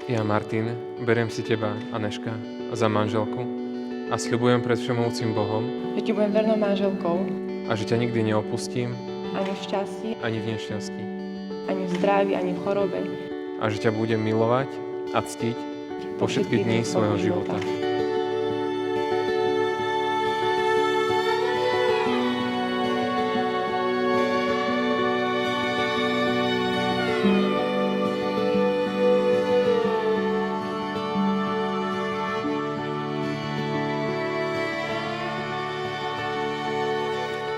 Ja, Martin, beriem si teba, Aneška, za manželku a sľubujem pred všemovúcim Bohom, že ti budem vernou manželkou, a že ťa nikdy neopustím, ani v šťastí, ani v nešťastí. ani v zdraví, ani v chorobe. A že ťa budem milovať a ctiť po všetky dni svojho života.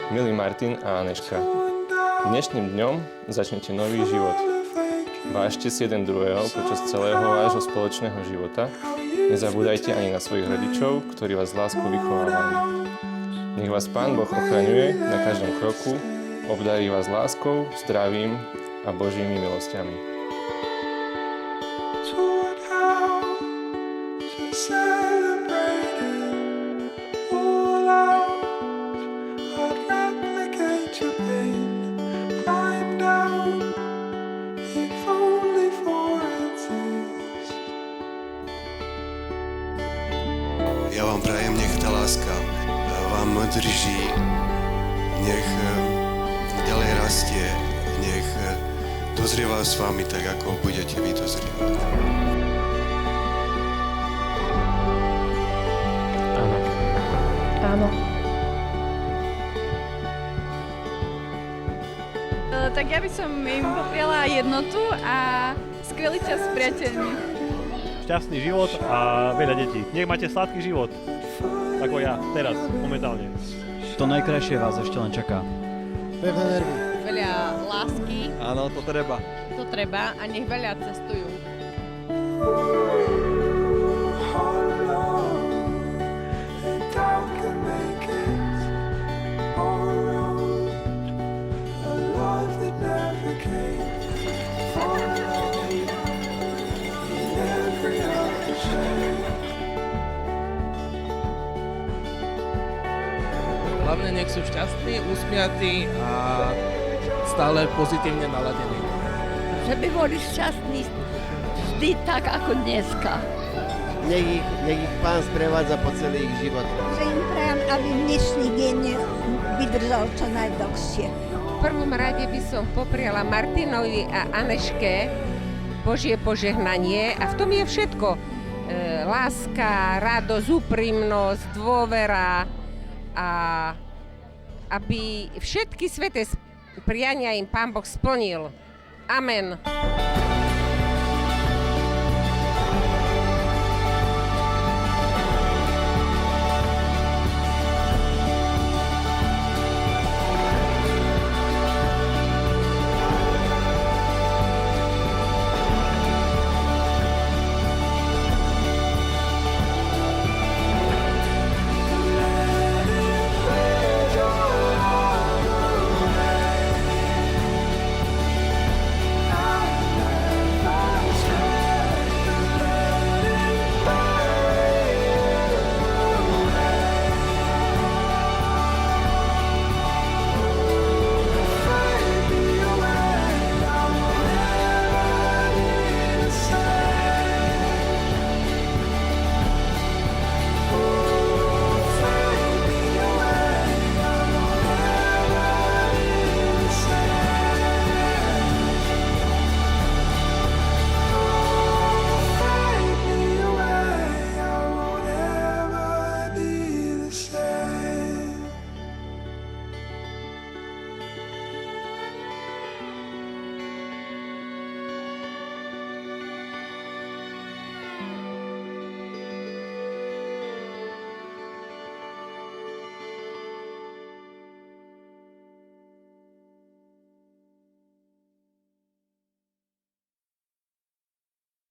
Milý Martin a Aneška, dnešným dňom začnete nový život. Vážte si jeden druhého počas celého vášho spoločného života. Nezabúdajte ani na svojich rodičov, ktorí vás s láskou vychovávali. Nech vás Pán Boh ochraňuje na každom kroku, obdarí vás láskou, zdravím a Božími milosťami. Ja vám prajem, nech tá láska vám drží, nech ďalej rastie, nech dozrieva s vami tak, ako budete vy dozrievať. Áno. Áno. Tak ja by som im popriala jednotu a skvelý čas s priateľmi. Šťastný život a veľa detí. Nech máte sladký život, ako ja, teraz, momentálne. To najkrajšie vás ešte len čaká. Pevné nervy. Veľa lásky. Áno, to treba. To treba a nech veľa cestujú. Hlavne nech sú šťastní, usmiatí a stále pozitívne naladení. Že by boli šťastní vždy tak ako dneska. Nech ich Pán sprevádza po celý ich život. Že im prajem, aby dnešný deň vydržal čo najdlhšie. V prvom rade by som popriala Martinovi a Aneške Božie požehnanie a v tom je všetko. Láska, radosť, úprimnosť, dôvera a aby všetky sveté priania im Pán Boh splnil. Amen.